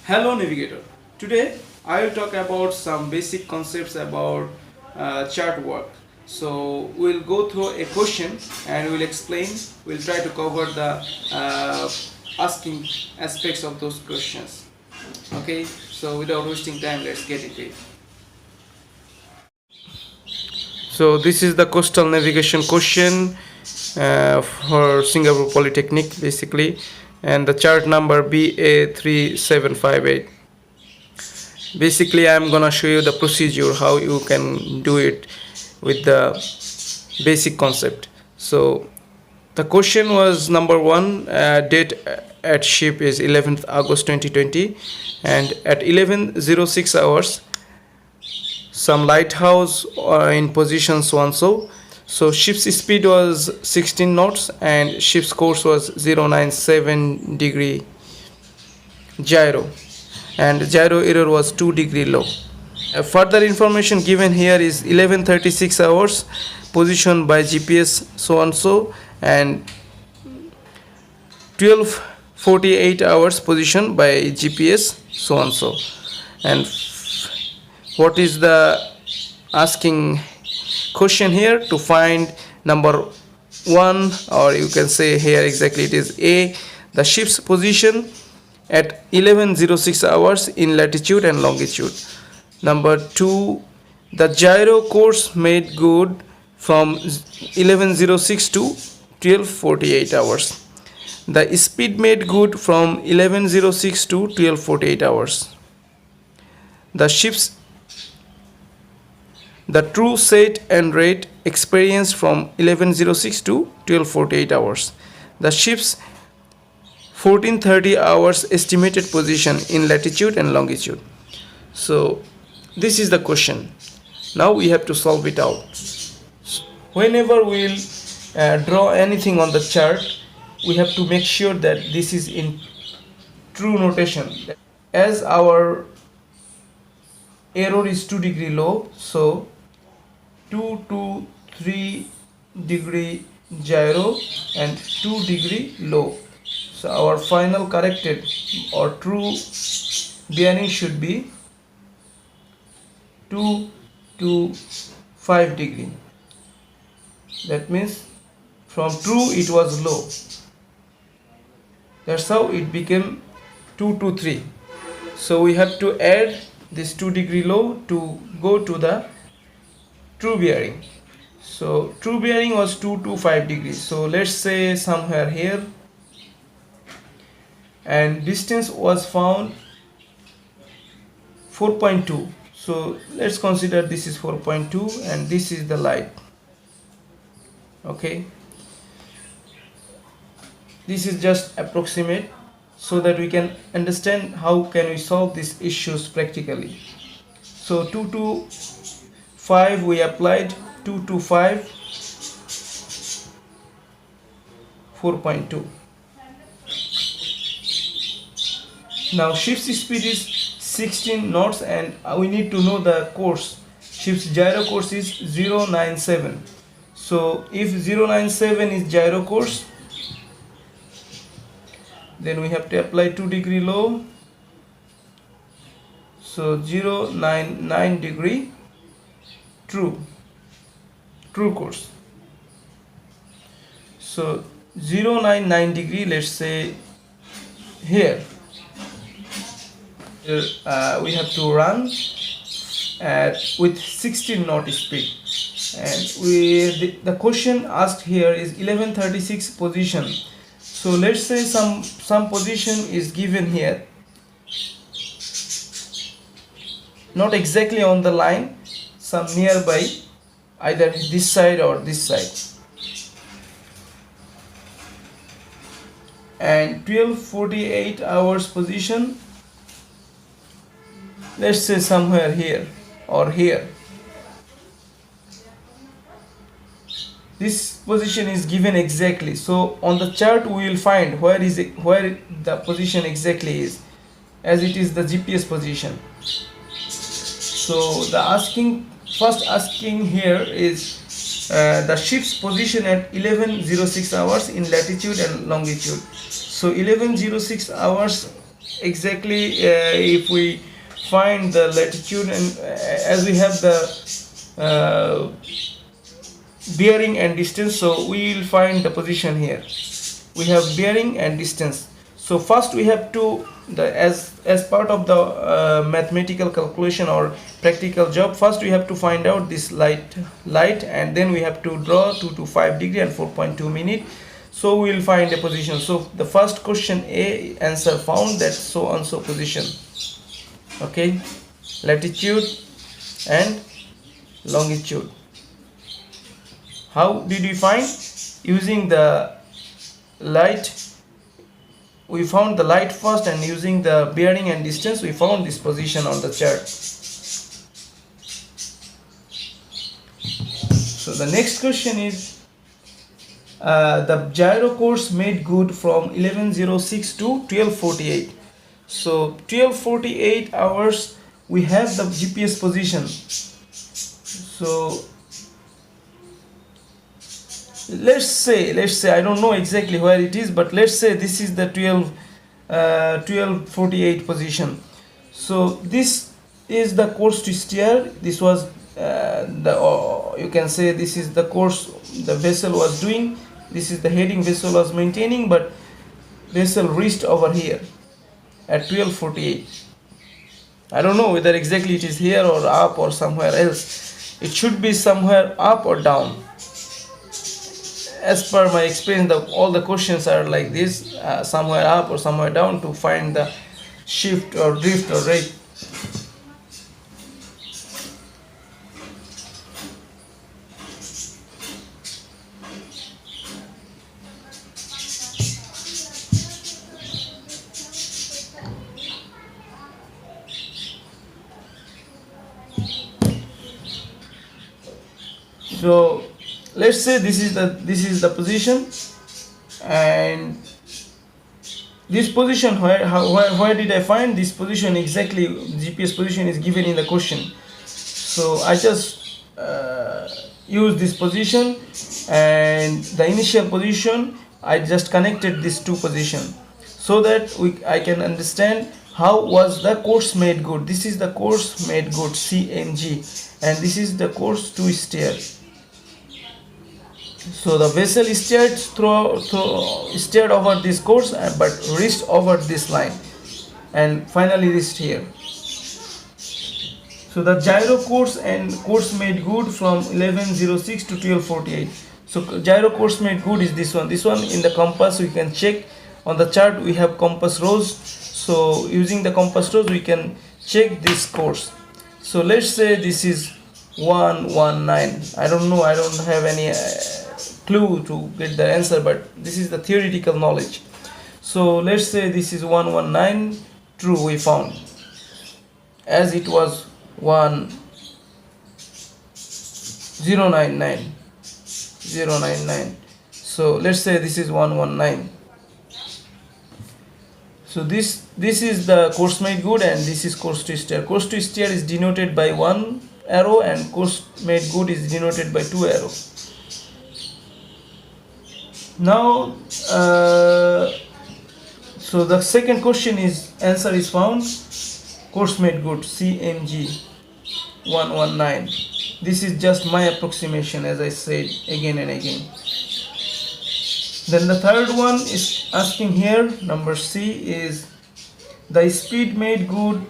Hello navigator. Today I will talk about some basic concepts about chart work. So we'll go through a question and we'll explain. We'll try to cover the asking aspects of those questions. Okay. So without wasting time, let's get into it. So this is the coastal navigation question for Singapore Polytechnic basically, and the chart number BA3758. Basically, I'm gonna show you the procedure how you can do it with the basic concept. So the question was number one, date at ship is 11th August 2020, and at 11:06 hours some lighthouse in position so and so. So ship's speed was 16 knots and ship's course was 097 degree gyro, and gyro error was 2 degree low. Further information given here is 11:36 hours position by GPS so and so, and 12:48 hours position by GPS so and so. And what is the asking question here? To find number one, or you can say here exactly it is A, the ship's position at 11:06 hours in latitude and longitude. Number two, the gyro course made good from 11:06 to 12:48 hours. The speed made good from 11:06 to 12:48 hours. The true set and rate experienced from 11:06 to 12:48 hours. The ship's 14:30 hours estimated position in latitude and longitude. So this is the question. Now we have to solve it out. Whenever we'll draw anything on the chart, we have to make sure that this is in true notation. As our error is 2 degree low, so 2 to 3 degree gyro and 2 degree low. So our final corrected or true bearing should be 2 to 5 degree. That means from true it was low. That's how it became 2 to 3. So we have to add this 2 degree low to go to the true bearing. So true bearing was 2 to 5 degrees. So let's say somewhere here, and distance was found 4.2. so let's consider this is 4.2 and this is the light. Okay, this is just approximate so that we can understand how can we solve these issues practically. So 2 to 5 we applied, 2 to 5 4.2. Now ship's speed is 16 knots and we need to know the course. Ship's gyro course is 097. So if 097 is gyro course, then we have to apply 2 degree low. So 099 degree true course. So 099 degree, let's say here we have to run with 16 knot speed, and the question asked here is 11:36 position. So let's say some position is given here, not exactly on the line, some nearby, either this side or this side, and 12:48 hours position, let's say somewhere here or here. This position is given exactly. So on the chart we will find where the position exactly is, as it is the GPS position. So the first asking here is the ship's position at 11:06 hours in latitude and longitude. So 11:06 hours exactly if we find the latitude and as we have the uh, bearing and distance, so we will find the position here. We have bearing and distance. So first we have to as part of the mathematical calculation or practical job, first we have to find out this light and then we have to draw 2 to 5 degree and 4.2 minute. So we will find a position. So the first question A answer found that so and so position. Okay, latitude and longitude. How did we find? Using the light, we found the light first, and using the bearing and distance we found this position on the chart. So the next question is the gyro course made good from 11:06 to 12:48. So 12:48 hours we have the GPS position. So let's say I don't know exactly where it is, but let's say this is the 12:48 position. So this is the course to steer. This was you can say this is the course the vessel was doing. This is the heading vessel was maintaining, but vessel reached over here at 12:48. I don't know whether exactly it is here or up or somewhere else. It should be somewhere up or down. As per my experience, all the questions are like this, somewhere up or somewhere down to find the shift or drift or rate. So let's say this is the position, and this position where did I find this position exactly? GPS position is given in the question. So I just use this position, and the initial position I just connected these two positions so that I can understand how was the course made good. This is the course made good, CMG, and this is the course to steer. So the vessel steered over this course, but reached over this line and finally reached here. So the gyro course and course made good from 11:06 to 12:48. So gyro course made good is this one. This one in the compass we can check. On the chart we have compass rose. So using the compass rose we can check this course. So let's say this is 119. I don't know. I don't have any clue to get the answer, but this is the theoretical knowledge. So let's say this is 119. True, we found, as it was 1099. So let's say this is 119. So this is the course made good, and this is course to steer. Course to steer is denoted by one arrow, and course made good is denoted by two arrows. Now so the second question is answer is found. Course made good, CMG 119. This is just my approximation, as I said again and again. Then the third one is asking here, number C, is the speed made good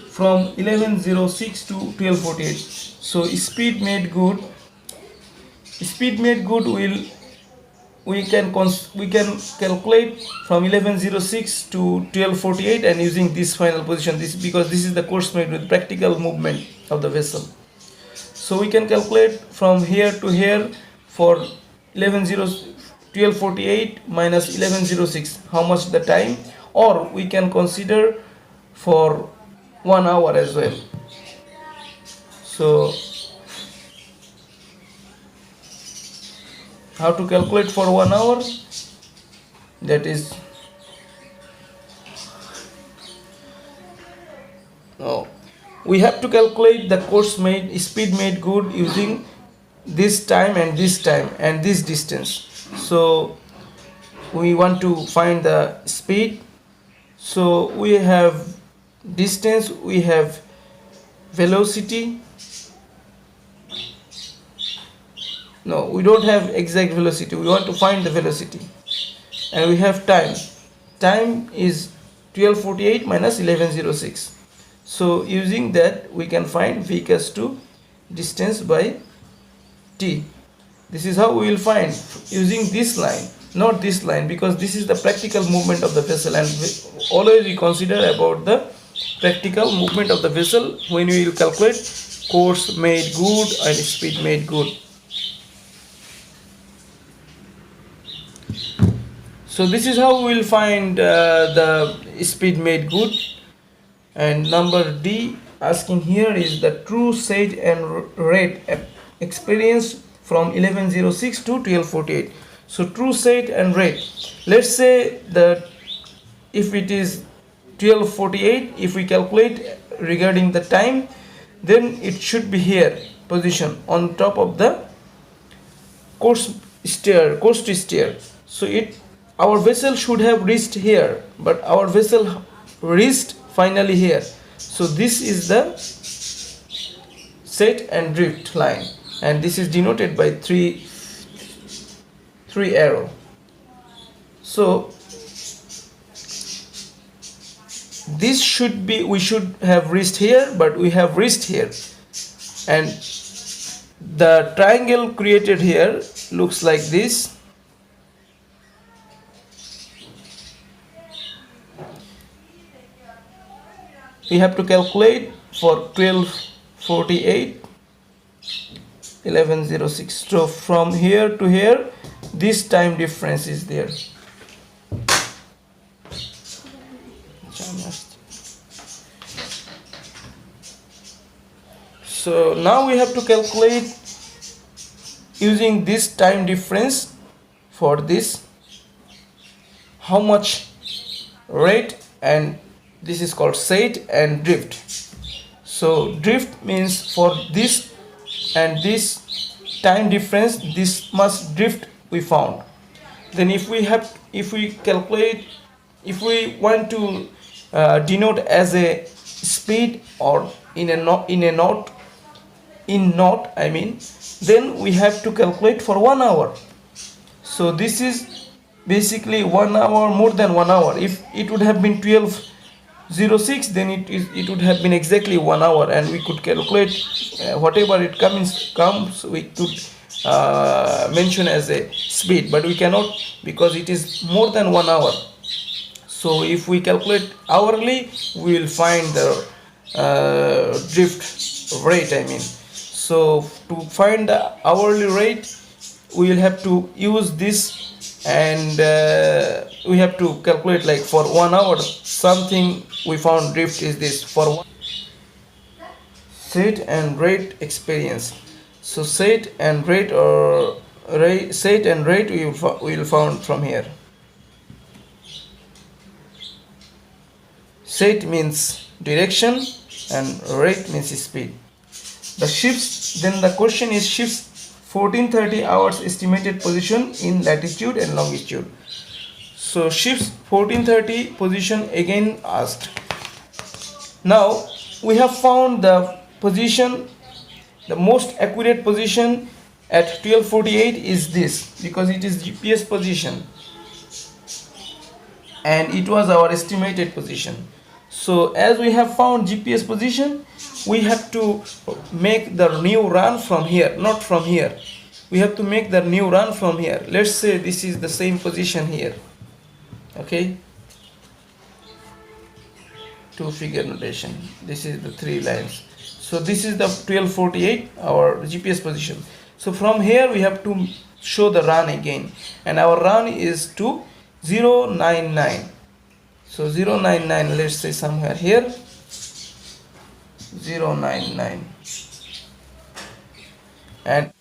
from 11:06 to 12:48. So speed made good we can calculate from 11:06 to 12:48, and using this final position, because this is the course made with practical movement of the vessel. So we can calculate from here to here for 12:48 minus 11:06, how much the time, or we can consider for 1 hour as well. So how to calculate for 1 hour? That is, we have to calculate the speed made good using this time and this distance. So we want to find the speed. So we have distance, we have velocity. No, we don't have exact velocity, we want to find the velocity. And we have time. Time is 1248 minus 1106. So using that we can find v equals to distance by t. This is how we will find using this line, not this line, because this is the practical movement of the vessel, and always we consider about the practical movement of the vessel when we will calculate course made good and speed made good. So this is how we will find the speed made good. And number D asking here is the true set and rate experience from 1106 to 1248. So true set and rate. Let's say that if it is 1248, if we calculate regarding the time, then it should be here position on top of the course to steer. So our vessel should have reached here, but our vessel reached finally here. So this is the set and drift line, and this is denoted by three arrow. So this should be, we should have reached here, but we have reached here, and the triangle created here looks like this. We have to calculate for 1248 1106. So from here to here, this time difference is there. So now we have to calculate using this time difference for this, how much rate, and this is called set and drift. So drift means for this and this time difference, this much drift we found. Then if we calculate, if we want to denote as a speed or in knot, I mean, then we have to calculate for 1 hour. So this is basically 1 hour, more than 1 hour. If it would have been 1206, then it would have been exactly 1 hour, and we could calculate whatever it comes we could mention as a speed, but we cannot because it is more than 1 hour. So if we calculate hourly, we will find the drift rate, I mean. So to find the hourly rate, we will have to use this, and we have to calculate like for 1 hour something we found drift is this for one. Set and rate experience. So set and rate we will found from here. Set means direction and rate means speed. The ships, then the question is ships 1430 hours estimated position in latitude and longitude. So ships 1430 position again asked. Now we have found the position, the most accurate position at 1248 is this, because it is GPS position and it was our estimated position. So as we have found GPS position, we have to make the new run from here, not from here. We have to make the new run from here. Let's say this is the same position here. Okay, two figure notation. This is the 3 lines. So this is the 1248, our GPS position. So from here we have to show the run again, and our run is to 099. So 099, let's say somewhere here, 099. And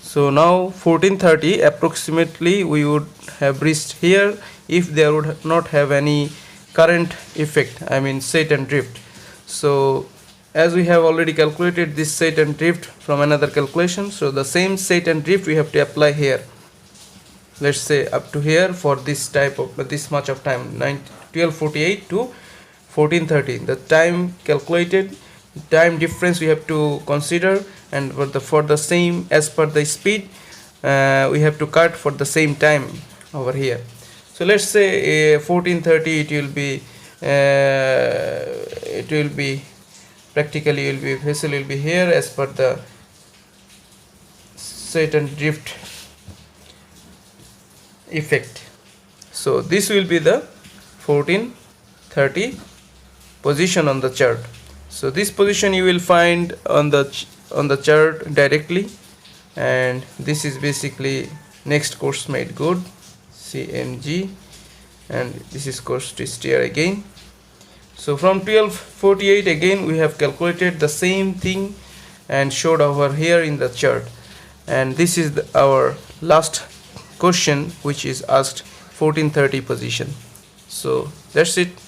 so now 1430 approximately we would have reached here if there would not have any current effect, I mean set and drift. So as we have already calculated this set and drift from another calculation, so the same set and drift we have to apply here. let's say up to here for this type of this much of time, 12:48 to 14:30, the time calculated, time difference we have to consider, and for the same as per the speed we have to cut for the same time over here. So let's say 14:30 it will be practically vessel will be here as per the set and drift effect. So this will be the 14:30 position on the chart. So this position you will find on the chart directly, and this is basically next course made good, CMG, and this is course to steer again. So from 12:48 again we have calculated the same thing and showed over here in the chart, and this is our last question which is asked 14:30 position. So that's it.